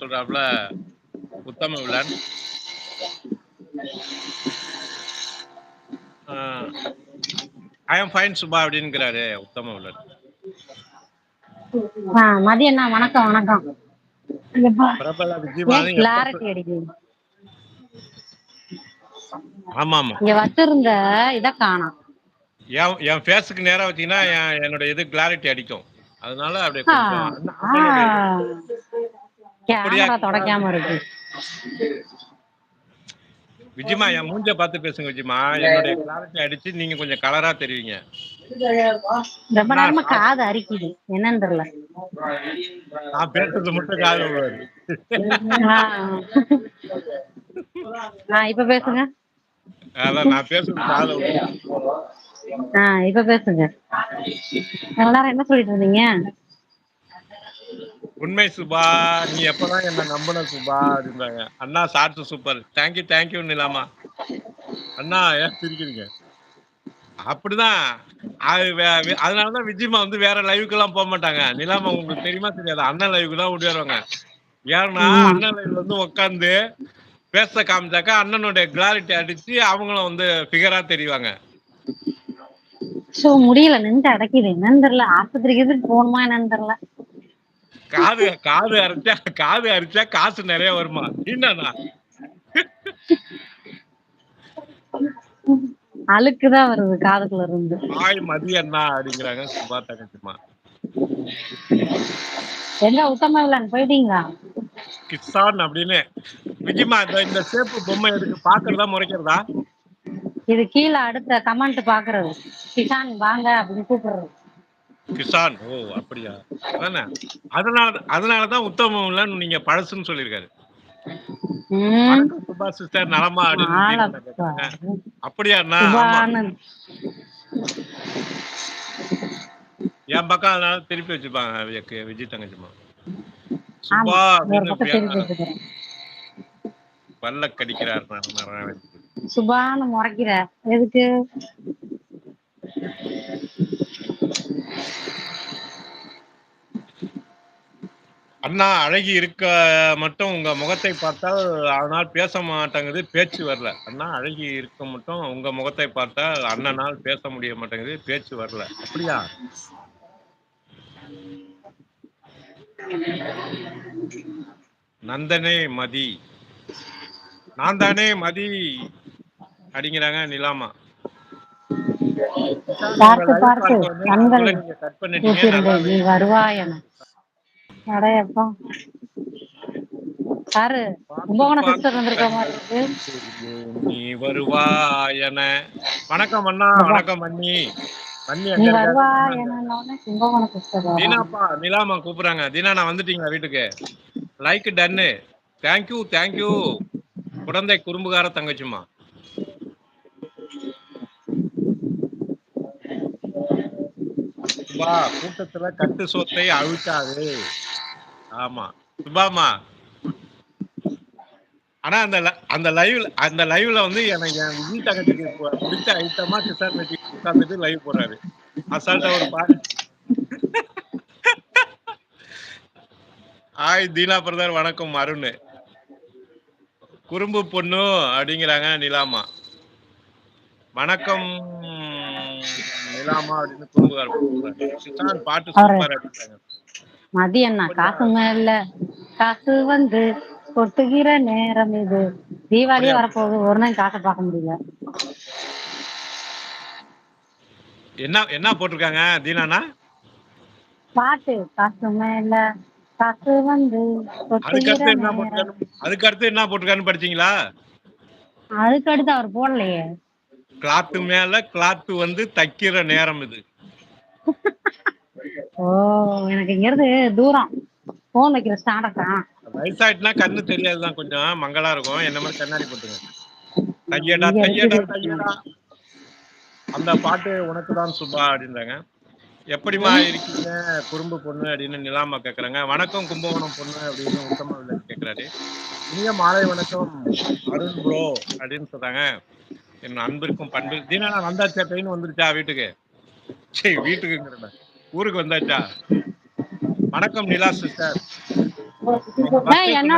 சொல்றாப்ல Uttama Villain. Ah I am fine Subha அப்டின்னுகிறாரு உத்தம வில்லன். மதியண்ணா வணக்கம் வணக்கம். பிரபல ஏன் விஜயமாறன் கிளாரிட்டி அடிக்குது? ஆமாமா. இங்க வச்சிருந்த இத காணோம். என் ஃபேஸ்க்கு நேரா வச்சீங்கன்னா, என்னோட இது கிளாரிட்டி அடிக்கும். அதனால அப்படியே ஆ, கொஞ்சம் ஆ, அண்ணனுடைய இது. அப்படியா கேமரா கிஷான்? தொடைக்காம இருக்கு. விஜயமா என் மூஞ்ச பார்த்து பேசுங்க விஜயமா. என்னுடைய கிளாரிட்டி அடிச்சு நீங்க கொஞ்சம் கலரா தெரிவீங்க. ரொம்ப அண்ணா நேரமா காது அரிக்குது, என்னன்னு தெரியல. நான் பேசுறது மட்டும் காதுல விழுவாது. இப்ப பேசுங்க. அதான் நான் பேசுறது காதுல விழுது. இப்ப பேசுங்க. எல்லாரும் என்ன சொல்லிட்டு இருந்தீங்க? உண்மை சுபா, நீ எப்பதான் என்ன நம்புன சுபா அப்படின்றாங்க. அண்ணா ஷார்ட்ஸ் சூப்பர். தேங்க்யூ நிலாமா. அண்ணா ஏன் சிரிக்கிறீங்க? அப்படிதான். அதனாலதான் விஜயமா வந்து வேற லைவுக்கெல்லாம் போக மாட்டாங்க. நிலாமா உங்களுக்கு தெரியுமா தெரியாது? அண்ணன் லைவுக்கு தான் ஓடி வருவாங்க. ஏன்னா ஆமா. அண்ணன் லைவ்ல வந்து உட்காந்து பேச காமிச்சாக்கா அண்ணனுடைய கிளாரிட்டி அடிச்சு அவங்களும் வந்து ஃபிகரா தெரிவாங்க. முடியல, நெஞ்சு அடைக்குது, என்னன்னு தெரியல. ஆஸ்பத்திரிக்கு போகணுமா என்னன்னு தெரியல. காது அரிச்சா காசு நிறைய வருமா? என்னண்ணா அழுக்குதான் வருது காதுக்குள்ள இருந்து. ஆய் மதியண்ணா அப்படிங்கிறாங்க சுபா தங்கச்சிமா. எங்க உத்தம வில்லன் போயிட்டீங்களா? கிசான் அப்படின்னு விஜயமா இந்த சேப்பு பொம்மை எதுக்கு பாக்குறதா முறைக்கிறதா? இது கீழே அடுத்த கமெண்ட் பாக்குறது. கிஷான் வாங்க அப்படின்னு கூப்பிடுறது. கிசான். ஓ அப்படியா? அதானே. அதனாலதான் உத்தம வில்லன் நீங்க பழசுன்னு சொல்லியிருக்காரு. வணக்கம் சுபா சிஸ்டர் நலமா அப்படின்னு தீனா கேக்குறாங்க. அப்படியாண்ணா? ஆமா. என் பக்கம் அதனால திருப்பி வச்சுப்பாங்க விஜய் தங்கச்சிமா. ஆமா, சுபா ஒரு அப்படின்னு பக்கம் திருப்பி வச்சுக்கிறேன். பல்ல கடிக்கிறார். சுபான்னு முறைக்கிற எதுக்கு? அண்ணா அழகி இருக்க மட்டும் உங்க முகத்தை பார்த்தால் அதனால் பேச மாட்டேங்குது, பேச்சு வரல. அண்ணா அழகி இருக்க மட்டும் உங்க முகத்தை பார்த்தால் அண்ணனால் பேச முடிய மாட்டேங்குது, பேச்சு வரல. அப்படியா? நந்தனே மதி. நான் தானே மதி அப்படிங்கிறாங்க நிலாமா. உங்க பார்த்து லைவ் பார்த்து பார்த்த உடனே நான் கண்கள் கூட நீங்க கட் பண்ணிட்டீங்க. நல்லா கூப்பிருந்தேன், நீ வெயிட் வருவாய் என. அடையப்பா பாரு, பார்த்து கும்பகோணம் சிஸ்டர் பார்த்து வந்திருக்க மாதிரி கண்கள் இருக்கு. நீ வருவாயன. வணக்கம் அண்ணா. அப்பா, வணக்கம் அண்ணி. அண்ணி நீ அங்க இருக்காங்க. அண்ணா வருவாய் அங்க என்ன இருக்காங்க. கும்பகோணம் சிஸ்டர் வராங்க. தீனாப்பா நிலாமா கூப்பிடுறாங்க. தீனா நான் வந்துட்டீங்களா வீட்டுக்கு? லைக் டன்னு. தேங்க்யூ. குழந்தை குறும்புகார தங்கச்சிமா. சுபா கூட்டத்துல கட்டு சோத்தை அவிழ்க்காதே. ஆமா சுபாமா. ஆனா அந்த லைவ்ல வந்து எனக்கு என் விஜய் தங்கச்சிக்கு பிடிச்ச ஐட்டமா கிசான் வெட்டி உட்கார்ந்துட்டு லைவ் போடுறாரு. அசால்ட்டா ஒரு ஹாய் தீனா பிரதர் வணக்கம் அருண். குறும்பு பொண்ணு அப்படிங்கிறாங்க நிலாமா. வணக்கம் நிலாமா அப்படின்னு குறும்புகார் போட்டுறாங்க. கிசான் பாட்டு சூப்பர் அப்படின்றாங்க. மதியண்ணா காசு மேல காசு வந்து கொட்டுகிற நேரம் இது. தீபாவளியே வரப்போகுது, ஒரு நாள் காசை பார்க்க முடியல. என்ன போட்டிருக்காங்க தீனானா? பாட்டு காசு மேல காசு வந்து கொட்டுகிற நேரம். அதுக்கு அடுத்து என்ன போட்டிருக்காருன்னு படிச்சீங்களா? அதுக்கு அடுத்து அவர் போடலையே. கிளாத்து மேல கிளாத்து வந்து தைக்கிற நேரம் இது. ஓ, எனக்கு இங்க இருந்து தூரம் போன் வைக்கிற ஸ்டாண்டர்ட் தான். வயசாயிட்டுனா கண்ணு தெரியாதுதான், கொஞ்சம் மங்களா இருக்கும். என்ன மாதிரி கண்ணாடி போட்டுங்க. தையடா இங்க தையடா இருக்குது. தையடா. அந்த பாட்டு உனக்கு தான் சுபா அப்படின்றாங்க. எப்படிமா இருக்கீங்க குறும்பு பொண்ணு அப்படின்னு நிலாமா கேக்குறாங்க. வணக்கம் கும்பகோணம் பொண்ணு அப்படின்னு உத்தம வில்லன் கேக்குறாரு. இனிய மாலை வணக்கம் அருண் ப்ரோ அப்படின்னு சொல்றாங்க. என் அன்பிற்கும் பண்பு. தீனா வந்தாச்சா? ட்ரெயின் வந்துருச்சா வீட்டுக்கு? சரி வீட்டுக்குங்கிறேன், ஊருக்கு வந்தாச்சா? வணக்கம் நிலா சிஸ்டர். இன்னைக்கு பர்த்டே என்னோட